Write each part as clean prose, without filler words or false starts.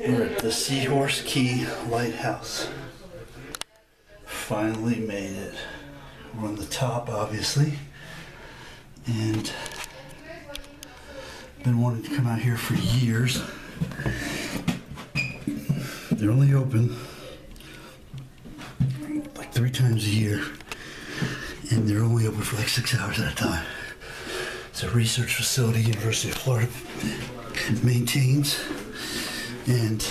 We're at the Seahorse Key Lighthouse. Finally made it. We're on the top, obviously, and been wanting to come out here for years. They're only open like 3 times a year, and they're only open for like 6 hours at a time. It's a research facility University of Florida maintains, and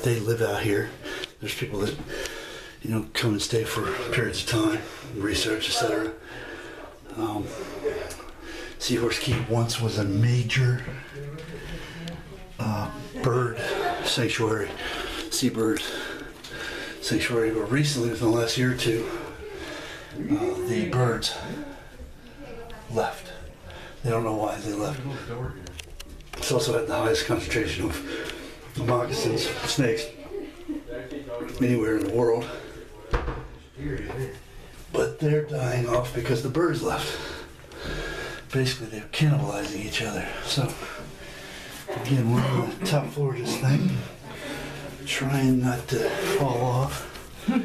they live out here. There's people that, you know, come and stay for periods of time, research, etc. Seahorse Key once was a major bird sanctuary, seabird sanctuary, but recently, within the last year or two, the birds left. They don't know why they left. It's also had the highest concentration of moccasins, snakes, anywhere in the world. But they're dying off because the birds left. Basically, they're cannibalizing each other. So, again, we're on the top floor of this thing, trying not to fall off. And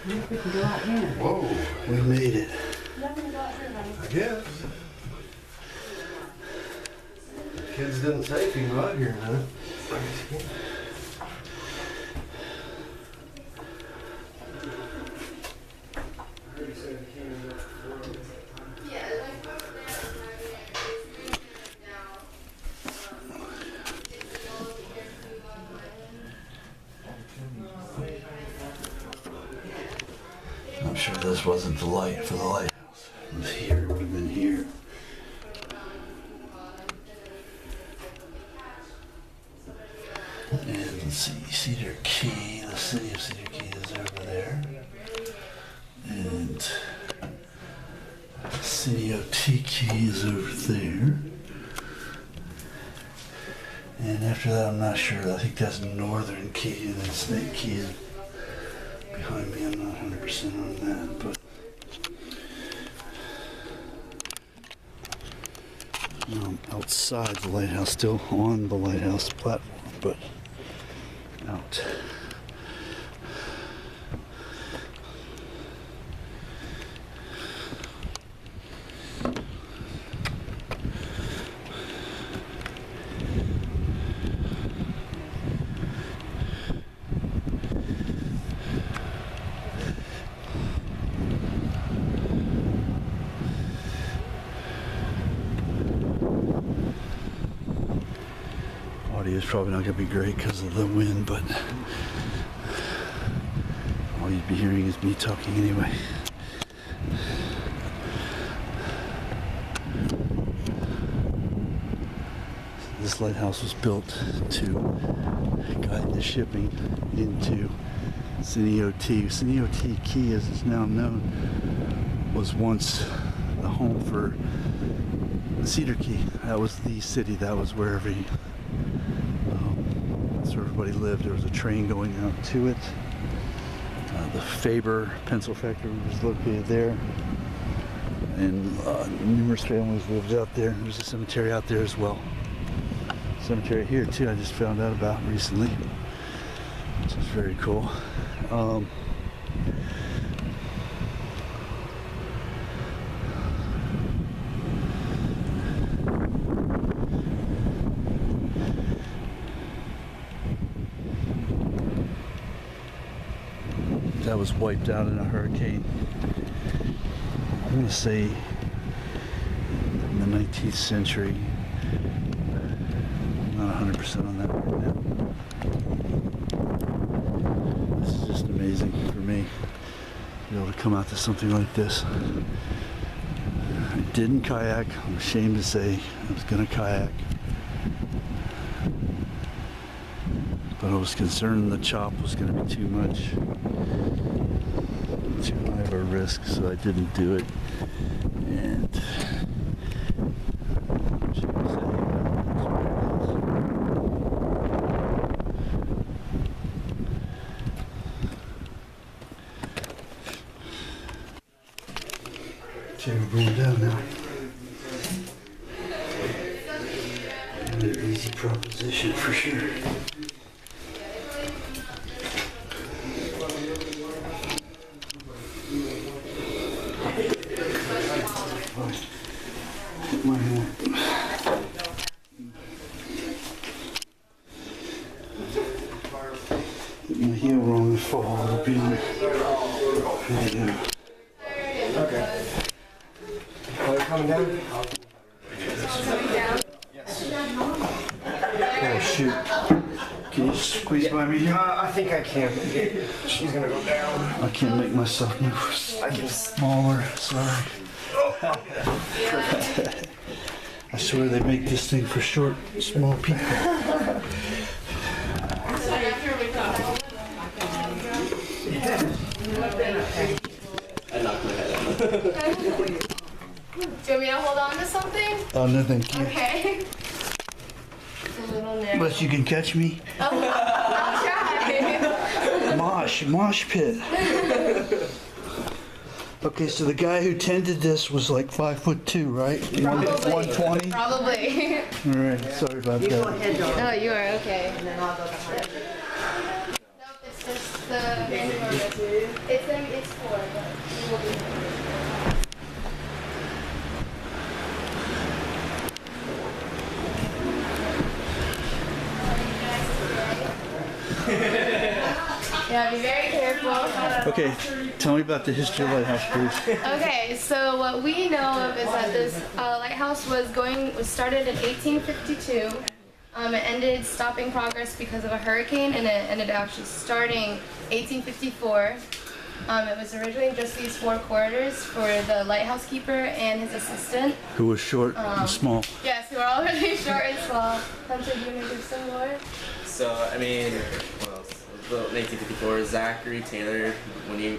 we can go out here. whoa, we made it. I guess. Kids didn't say if you go out here, huh? I'm sure this wasn't the light for the lighthouse. It was here, it would have been here. And let's see, Cedar Key, the city of Cedar Key is over there. And City of T Key is over there. And after that, I'm not sure. I think that's Northern Key, and then Snake Key is behind me. I'm not 100% on that, but I'm outside the lighthouse, still on the lighthouse platform, but out. Audio is probably not going to be great because of the wind, but all you'd be hearing is me talking anyway. This lighthouse was built to guide the shipping into Seminole. Seminole Key, as it's now known, was once the home for Cedar Key. That was the city. That was where that's where everybody lived. There was a train going out to it. The Faber pencil factory was located there, and numerous families lived out there. There's a cemetery out there as well. Cemetery here too, I just found out about recently, which is very cool. That was wiped out in a hurricane. I'm going to say in the 19th century. I'm not 100% on that right now. This is just amazing for me to be able to come out to something like this. I didn't kayak. I'm ashamed to say I was going to kayak, but I was concerned the chop was going to be too much. Too high of a risk, so I didn't do it. And okay, we're going down now. an easy proposition for sure. Hit my hand. Hit my heel wrong and fall. It'll be on. There you go. Okay. Are you coming down? Oh shoot. Can you squeeze by me here? I think I can. She's gonna go down. I can't make myself move. I can. Smaller, sorry. I swear they make this thing for short, small people. I knocked my head out. Do you want me to hold on to something? Oh, no thank you. Okay. It's a little narrow. Unless you can catch me. Oh, I'll try. Mosh pit. Okay, so the guy who tended this was like 5'2", right? Probably. 120? Probably. All right, sorry about You go that. ahead, darling. Oh, you are okay. And then I'll go behind. Nope, it's just the it's 4, but it will be. Yeah, be very careful. Okay, tell me about the history of Lighthouse, please. Okay, so what we know of is that this lighthouse was started in 1852. It ended stopping progress because of a hurricane, and it ended actually starting 1854. It was originally just these 4 corridors for the lighthouse keeper and his assistant. Who was short and small. Yes, who are all really short and small. Hunter, do you want to give some more? So, I mean, what else? Built in 1854, Zachary Taylor,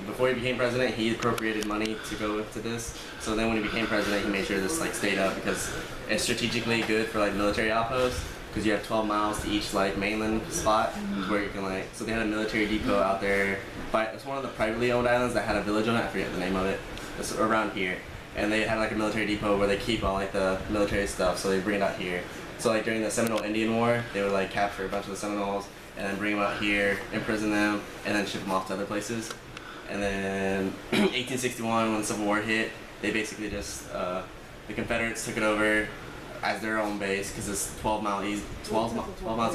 before he became president, he appropriated money to go to this. So then when he became president, he made sure this like stayed up because it's strategically good for like military outposts because you have 12 miles to each like mainland spot where you can like, so they had a military depot out there. But it's one of the privately owned islands that had a village on it, I forget the name of it. It's around here. And they had like a military depot where they keep all like the military stuff, so they bring it out here. So like during the Seminole Indian War, they would like capture a bunch of the Seminoles and then bring them out here, imprison them, and then ship them off to other places. And then 1861, when the Civil War hit, they basically just, the Confederates took it over as their own base because it's 12 miles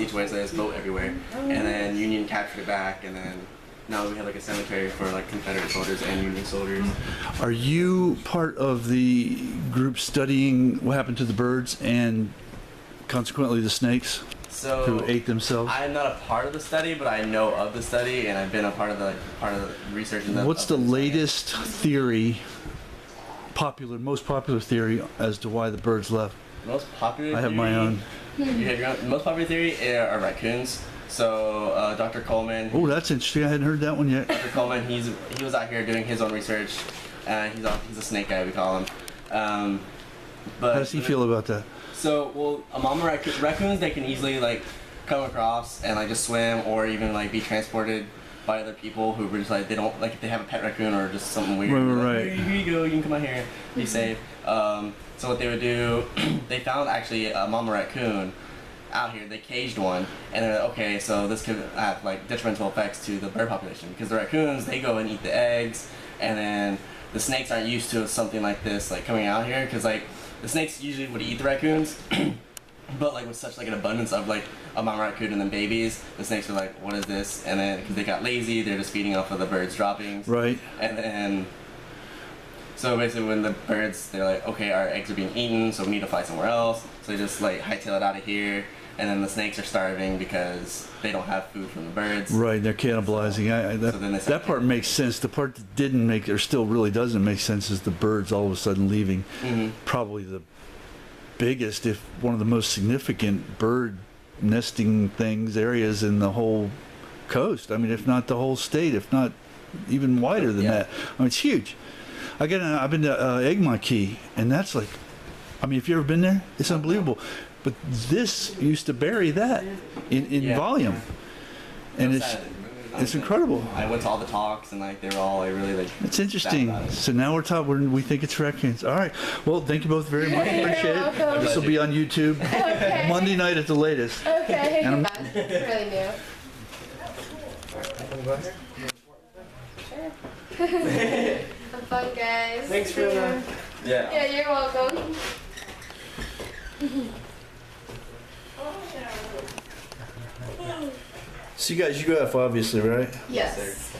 each way, so there's a boat everywhere. And then Union captured it back, and then now we have like a cemetery for like Confederate soldiers and Union soldiers. Are you part of the group studying what happened to the birds and consequently the snakes So who ate themselves? I'm not a part of the study, but I know of the study, and I've been a part of the research. In the, What's the latest theory, most popular theory as to why the birds left? Most popular? I have my own. You have your own. Most popular theory are raccoons. So Dr. Coleman. Oh, that's interesting. I hadn't heard that one yet. Dr. Coleman, he was out here doing his own research. He's a snake guy, we call him. But How does he feel about that? So, well, a mama raccoons, they can easily like come across and like just swim or even like be transported by other people who were just like, they don't, like if they have a pet raccoon or just something weird. Right. Like, here you go, you can come out here, be safe. So what they would do, they found actually a mama raccoon out here. They caged one, and they're like, okay, so this could have like detrimental effects to the bird population because the raccoons, they go and eat the eggs, and then the snakes aren't used to something like this like coming out here because like the snakes usually would eat the raccoons, but like with such like an abundance of like a mama raccoon and then babies, the snakes were like, what is this? And then because they got lazy, they're just feeding off of the birds' droppings. Right. And then so basically when the birds, they're like, okay, our eggs are being eaten, so we need to fly somewhere else. So they just like hightail it out of here. And then the snakes are starving because they don't have food from the birds. Right, they're cannibalizing. So then they That part makes sense. The part that didn't make, or still really doesn't make sense, is the birds all of a sudden leaving. Mm-hmm. Probably the biggest, if one of the most significant bird nesting areas in the whole coast. I mean, if not the whole state, if not even wider than that. I mean, it's huge. I've been to Egmont Key, and that's like, I mean, if you've ever been there, it's unbelievable. But this used to bury that in volume. And it's, It's incredible. I went to all the talks and like they were all like really like. It's interesting. sad about it. So now we're talking. We think it's raccoons. All right. Well, thank you both very much. Appreciate it. welcome. This will be on YouTube Okay. Monday night at the latest. Okay. And It's really new. Sure. Have fun, guys. Thanks for that. Yeah. Yeah, you're welcome. So you guys UF obviously, right? Yes.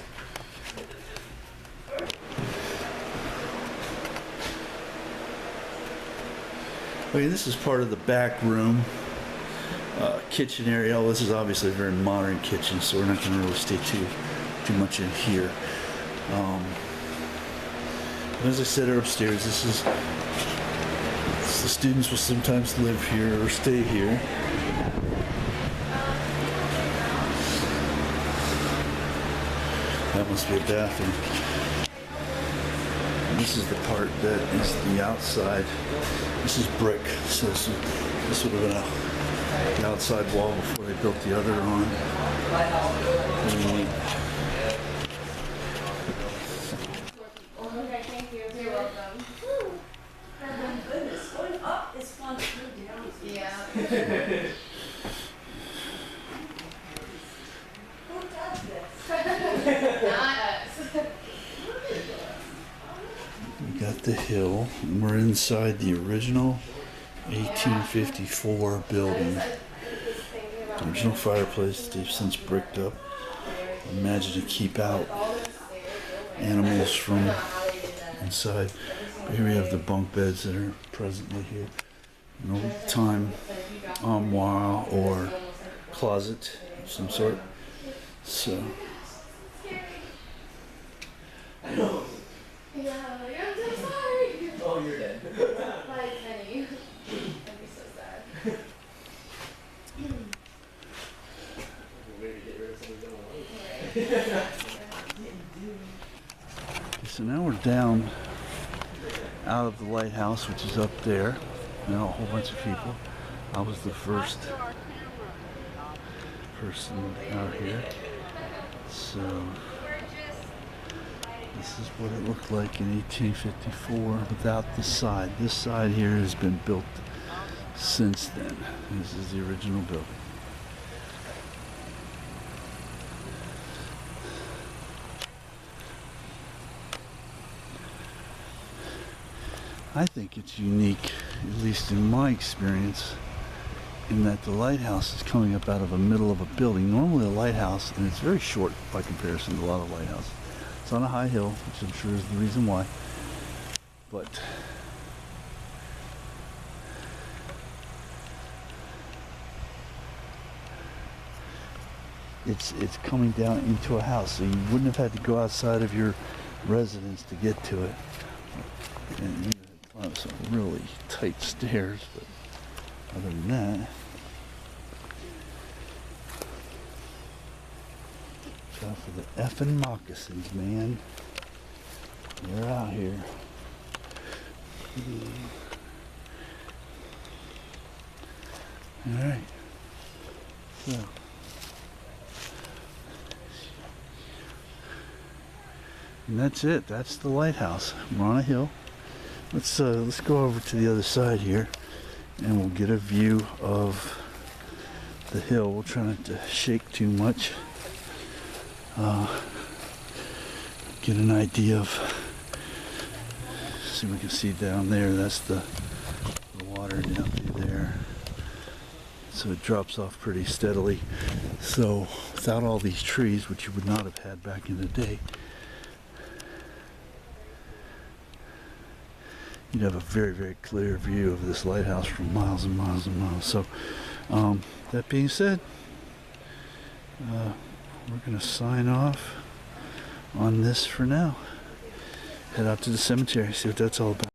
Okay, this is part of the back room, kitchen area. Oh, this is obviously a very modern kitchen, so we're not going to really stay too much in here. But as I said, upstairs. The students will sometimes live here or stay here. That must be a bathroom. And this is the part that is the outside. This is brick, so this would have been the outside wall before they built the other on. Okay, thank you. You're welcome. Goodness, going up is fun, going down is Yeah. Who does this? Not us. We got the hill, and we're inside the original 1854 building. The original fireplace they've since bricked up. Imagine to keep out animals from inside. But here we have the bunk beds that are presently here. An old time armoire or closet of some sort. So Yeah, like, I'm so sorry. Oh, you're dead. Like Penny. That'd be so sad. Maybe get rid of some of them. So now we're down out of the lighthouse, which is up there. Now a whole bunch of people. I was the first person out here. So this is what it looked like in 1854 without the side. This side here has been built since then. This is the original building. I think it's unique, at least in my experience, in that the lighthouse is coming up out of the middle of a building. Normally a lighthouse, and it's very short by comparison to a lot of lighthouses. It's on a high hill, which I'm sure is the reason why. But it's coming down into a house, so you wouldn't have had to go outside of your residence to get to it. And you had to climb some really tight stairs, but other than that, watch out for the effing moccasins, man. They're out here. All right. So. And that's it. That's the lighthouse. We're on a hill. Let's go over to the other side here, and we'll get a view of the hill. We'll try not to shake too much. Get an idea of. See, we can see down there. That's the water down through there. So it drops off pretty steadily. So without all these trees, which you would not have had back in the day, you'd have a very, very clear view of this lighthouse from miles and miles and miles. So, that being said, we're going to sign off on this for now. Head out to the cemetery, see what that's all about.